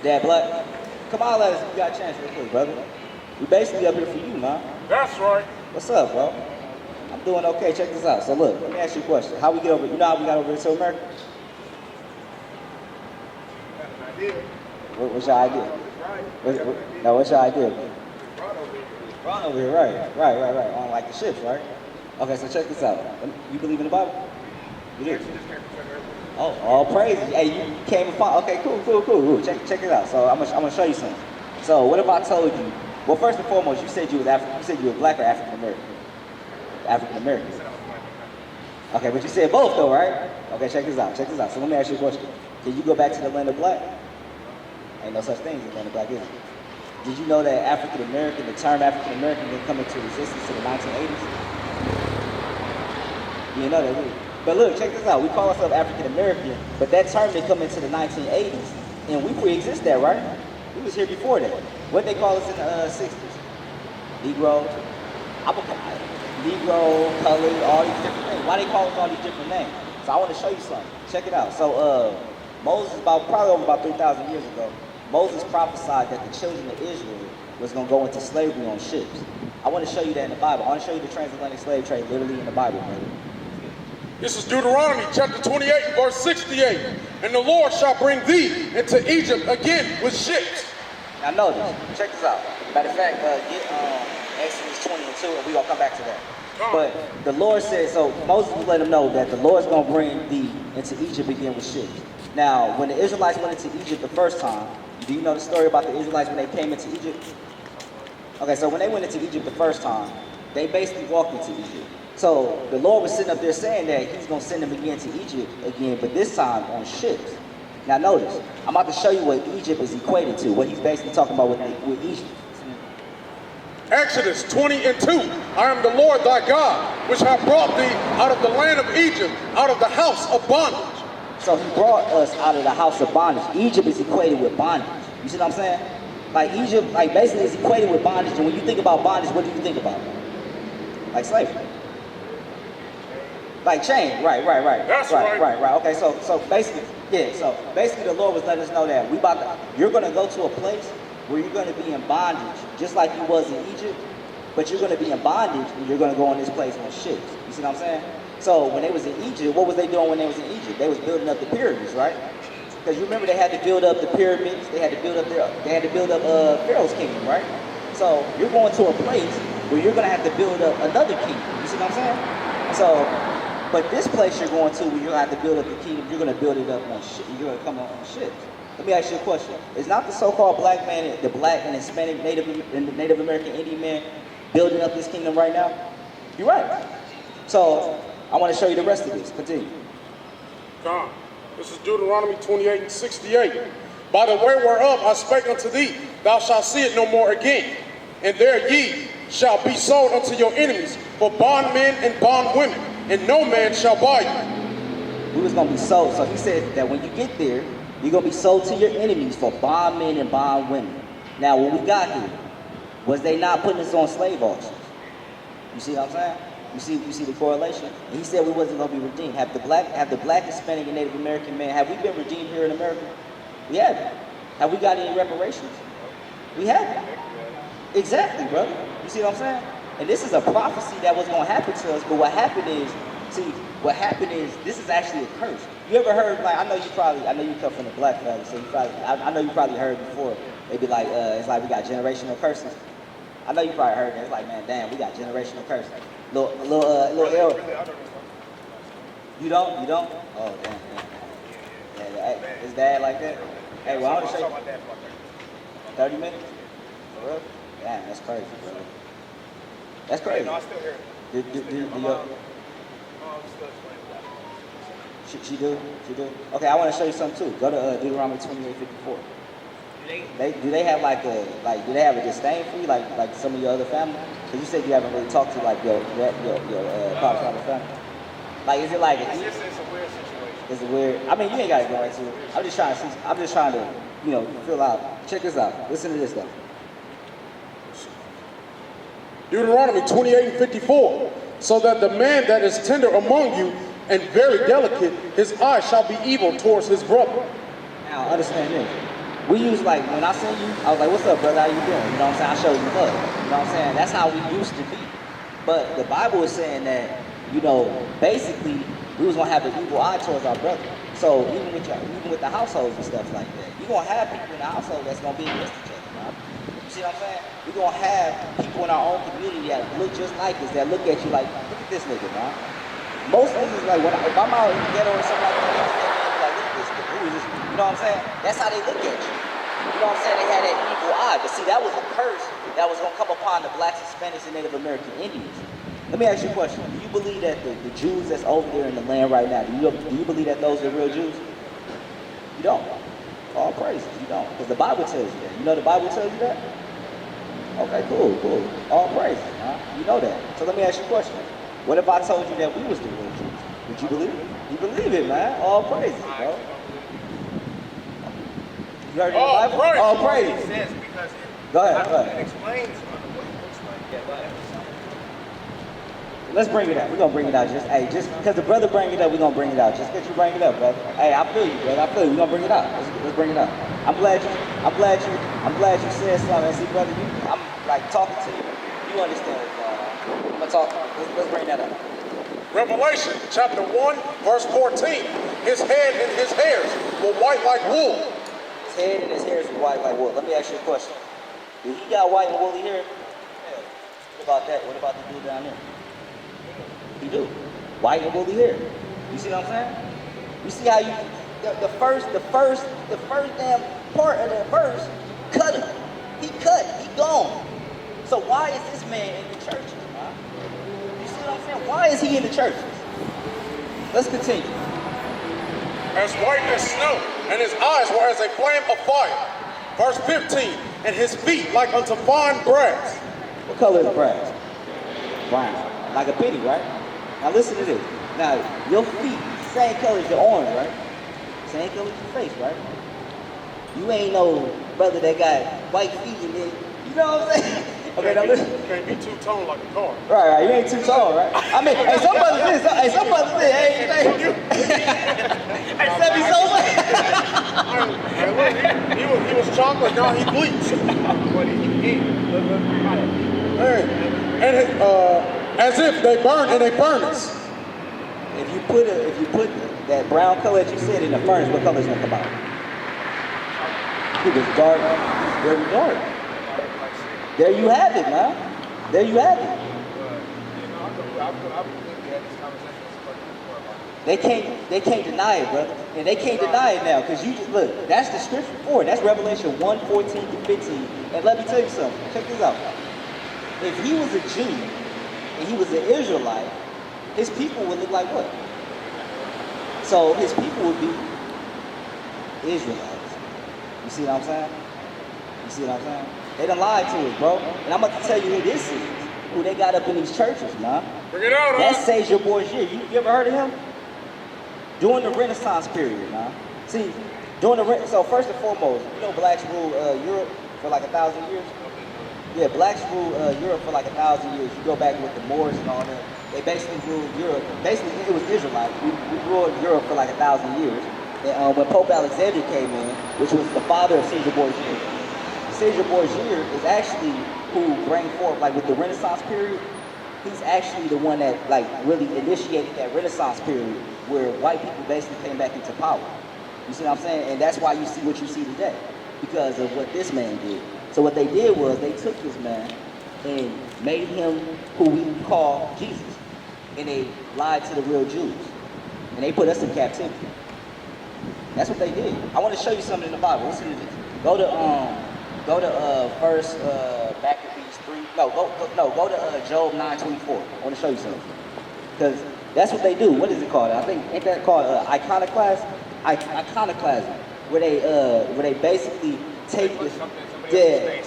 Dad Black, come on, let us. You got a chance real quick, brother. We basically up here for you, man. That's right. What's up, bro? I'm doing okay. Check this out. So look, let me ask you a question. How we get over? You know how we got over here to America? What's your idea? What's your idea? Brought over here, right. On like the ships, right? Okay, so check this out. You believe in the Bible? You do? Oh, all praises. Hey, you came upon. Okay, cool. Check it out. So I'm gonna show you something. So what if I told you? Well, first and foremost, you said you was African. You said you were black or African American? African American. Okay, but you said both though, right? Okay, check this out. So let me ask you a question. Can you go back to the land of black? Ain't no such thing as the land of black, is it? Did you know that African American, the term African American, didn't come into existence in the 1980s? You didn't know that, did you? But look, check this out. We call ourselves African American, but that term didn't come into the 1980s, and we pre-exist that, right? We was here before that. What they call us in the 60s? Negro, colored, all these different things. Why they call us all these different names? So I want to show you something. Check it out. So Moses, probably over about 3,000 years ago, Moses prophesied that the children of Israel was going to go into slavery on ships. I want to show you that in the Bible. I want to show you the transatlantic slave trade literally in the Bible, brother. This is Deuteronomy chapter 28, verse 68. And the Lord shall bring thee into Egypt again with ships. Now notice, check this out. Matter of fact, get Exodus 20 and 2, and we're going to come back to that. But the Lord said, so Moses will let him know that the Lord's going to bring thee into Egypt again with ships. Now, when the Israelites went into Egypt the first time, do you know the story about the Israelites when they came into Egypt? Okay, so when they went into Egypt the first time, they basically walked into Egypt. So the Lord was sitting up there saying that he's going to send them again to Egypt again, but this time on ships. Now notice, I'm about to show you what Egypt is equated to, what he's basically talking about with Egypt. Exodus 20 and 2. I am the Lord thy God, which have brought thee out of the land of Egypt, out of the house of bondage. So he brought us out of the house of bondage. Egypt is equated with bondage. You see what I'm saying? Like Egypt, like basically is equated with bondage. And when you think about bondage, what do you think about? Like slavery. Like chain, right. That's right. Okay, so basically, so basically the Lord was letting us know that you're gonna go to a place where you're gonna be in bondage, just like you was in Egypt, but you're gonna be in bondage and you're gonna go on this place on ships. You see what I'm saying? So when they was in Egypt, what was they doing when they was in Egypt? They was building up the pyramids, right? Because you remember they had to build up the pyramids, they had to build up Pharaoh's kingdom, right? So you're going to a place where you're gonna have to build up another kingdom. You see what I'm saying? So, but this place you're going to where you're gonna have to build up the kingdom, you're gonna build it up on ships. You're gonna come on ships. Let me ask you a question. Is not the so-called black man, the black and Hispanic Native American Indian man building up this kingdom right now? You're right. So I want to show you the rest of this. Continue. God, this is Deuteronomy 28 and 68. By the way whereof I spake unto thee, thou shalt see it no more again. And there ye shall be sold unto your enemies for bondmen and bondwomen, and no man shall buy you. We was going to be sold. So he said that when you get there, you're going to be sold to your enemies for bondmen and bondwomen. Now, when we got here, was they not putting us on slave auctions? You see what I'm saying? You see the correlation? And he said we wasn't going to be redeemed. Have the black, Hispanic, and Native American man, have we been redeemed here in America? We haven't. Have we got any reparations? We haven't. Exactly, brother. You see what I'm saying? And this is a prophecy that was going to happen to us, but what happened is, this is actually a curse. You ever heard, like, I know you come from the black family, so I know you probably heard before, they be like, it's like we got generational curses. I know you probably heard that. It's like, man, damn, we got generational curses. Little L. You don't? Oh, damn. Yeah, is dad like that? Hey, well, I want to show you. 30 minutes? For real? Damn, that's crazy, bro. That's crazy. No, I still hear it. She do? Okay, I want to show you something too. Go to Deuteronomy 28:54. Do they have do they have a disdain for you, like some of your other family? Because you said you haven't really talked to like your father's family. Like, is it like it's a weird situation. Is it weird? I mean, you ain't got to go into it. I'm just trying to fill out. Check this out. Listen to this though. Deuteronomy 28:54. So that the man that is tender among you and very delicate, his eye shall be evil towards his brother. Now, understand this. We use like, when I seen you, I was like, what's up, brother? How you doing? You know what I'm saying? I show you love. You know what I'm saying? That's how we used to be. But the Bible is saying that, you know, basically, we was gonna have an evil eye towards our brother. So even with the households and stuff like that, you're gonna have people in the household that's gonna be against each other, right? You see what I'm saying? We're gonna have people in our own community that look just like us, that look at you like, look at this nigga, man. Most niggas, like, if I'm out in the ghetto or something like that, they just look at me like, look at this nigga, who is this? You know what I'm saying? That's how they look at you. You know what I'm saying? They had that evil eye. But see, that was a curse that was gonna come upon the blacks, Hispanics, and Native American Indians. Let me ask you a question. Do you believe that the Jews that's over there in the land right now, do you believe that those are real Jews? You don't. All praises, you don't. Because the Bible tells you that. You know the Bible tells you that? Okay, cool. All praises, huh? You know that. So let me ask you a question. What if I told you that we was the real Jews? Would you believe it? You believe it, man. All praises, bro. You heard it in the Bible? Praise. All praises. It says because Go ahead. it explains what it looks like. Yeah, go ahead. Let's bring it up. We're gonna bring it out. Just because the brother bring it up, we're gonna bring it out. Just because you bring it up, brother. Hey, I feel you, brother. I feel you. We're gonna bring it out. Let's bring it up. I'm glad you said something. See, brother, I'm like talking to you. You understand what's going on. I'm gonna talk. Let's bring that up. Revelation chapter 1, verse 14. His head and his hairs were white like wool. His head and his hairs were white like wool. Let me ask you a question. Did he got white and woolly hair? Yeah. What about that? What about the dude down there? He do. White and woolly hair. You see what I'm saying? You see how the first damn part of that verse cut him. He cut. He gone. So why is this man in the churches, man? You see what I'm saying? Why is he in the churches? Let's continue. As white as snow, and his eyes were as a flame of fire. Verse 15. And his feet like unto fine brass. What color is brass? Brown. Like a penny, right? Now listen to this. Now, your feet, same color as your orange, right? Same color as your face, right? You ain't no brother that got white feet and then, you know what I'm saying? Okay, now listen. Can't be two-tone like a car. Right, you ain't too tall, right? I mean, hey, some brothers say, hey, Sebby Sosa. He was chocolate, now he bleached. What did you eat? And as if they burn in a furnace. If you put that brown color that you said in the furnace, what color's gonna come out? It was dark, very dark. There you have it, man. There you have it. They can't deny it, brother. And they can't deny it now, because you just look, that's the scripture for it. That's Revelation 1:14-15. And let me tell you something. Check this out. If he was a Jew and he was an Israelite, his people would look like what? So his people would be Israelites. You see what I'm saying? You see what I'm saying? They done lied to us, bro. And I'm about to tell you who this is. Who they got up in these churches, man. Bring it out, That's Savior Bourgier. You ever heard of him? During the Renaissance period, man. See, so first and foremost, you know blacks ruled Europe for like 1,000 years? Yeah, blacks ruled Europe for like 1,000 years. You go back with the Moors and all that. They basically ruled Europe. Basically, it was Israelites. We ruled Europe for like 1,000 years. And when Pope Alexander came in, which was the father of Caesar Borgia is actually who bring forth, like with the Renaissance period, he's actually the one that like really initiated that Renaissance period where white people basically came back into power. You see what I'm saying? And that's why you see what you see today, because of what this man did. So what they did was they took this man and made him who we call Jesus. And they lied to the real Jews. And they put us in captivity. That's what they did. I want to show you something in the Bible. Listen to this. Go to first Maccabees 3. Go to Job 9:24. I want to show you something. Because that's what they do. What is it called? I think, ain't that called iconoclasm? Iconoclasm. Where they basically take this. Yeah.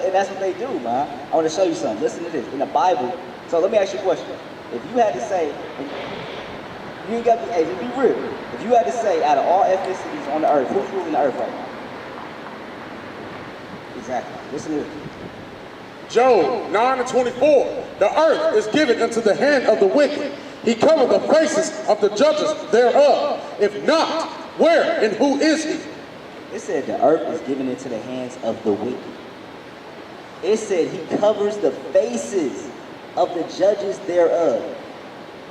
And that's what they do, man. I want to show you something. Listen to this. In the Bible. So let me ask you a question. If you had to say, you ain't got to be real. If you had to say, out of all ethnicities on the earth, who's ruling the earth right now? Exactly. Listen to this. Job 9:24. The earth is given into the hand of the wicked. He covered the faces of the judges thereof. If not, where and who is he? It said the earth is given into the hands of the wicked. It said he covers the faces of the judges thereof.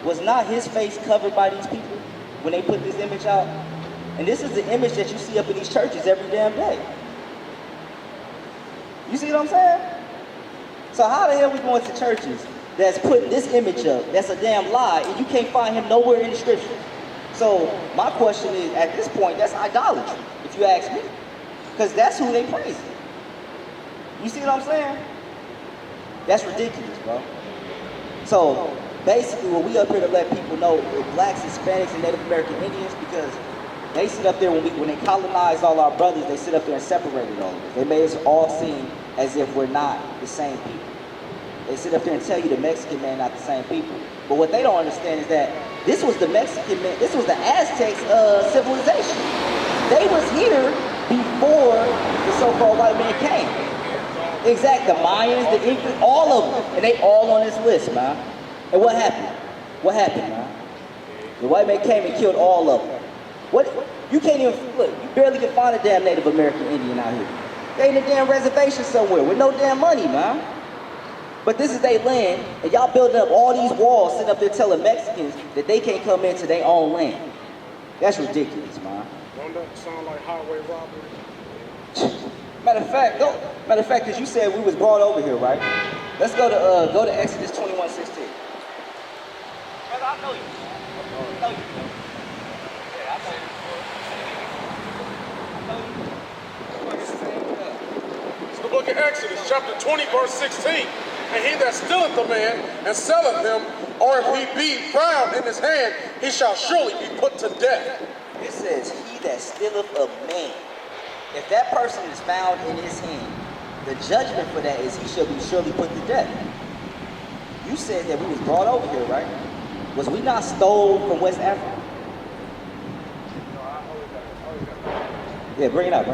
Was not his face covered by these people when they put this image out? And this is the image that you see up in these churches every damn day. You see what I'm saying? So how the hell we going to churches that's putting this image up, that's a damn lie, and you can't find him nowhere in the scripture? So my question is, at this point, that's idolatry, if you ask me. Because that's who they praise. You see what I'm saying? That's ridiculous, bro. So basically what we up here to let people know is blacks, Hispanics, and Native American Indians, because they sit up there when they colonized all our brothers, they sit up there and separated all of us. They made us all seem as if we're not the same people. They sit up there and tell you the Mexican man not the same people. But what they don't understand is that this was the Mexican man, this was the Aztecs civilization. They was here before the so-called white man came. Exactly, the Mayans, the Incas, all of them. And they all on this list, man. And what happened? What happened, man? The white man came and killed all of them. What? You can't even, look, you barely can find a damn Native American Indian out here. They in a damn reservation somewhere with no damn money, man. But this is their land, and y'all building up all these walls, sitting up there telling Mexicans that they can't come into their own land. That's ridiculous, man. Don't that sound like highway robbery? Matter of fact, because you said we was brought over here, right? Let's go to Exodus 21:16. Brother, I know you. I know you. Yeah, I know you. It's the book of Exodus, chapter 20, verse 16. And he that stealeth a man and selleth him, or if he be found in his hand, he shall surely be put to death. It says, he that stealeth a man. If that person is found in his hand, the judgment for that is he shall be surely put to death. You said that we was brought over here, right? Was we not stole from West Africa? Yeah, bring it up.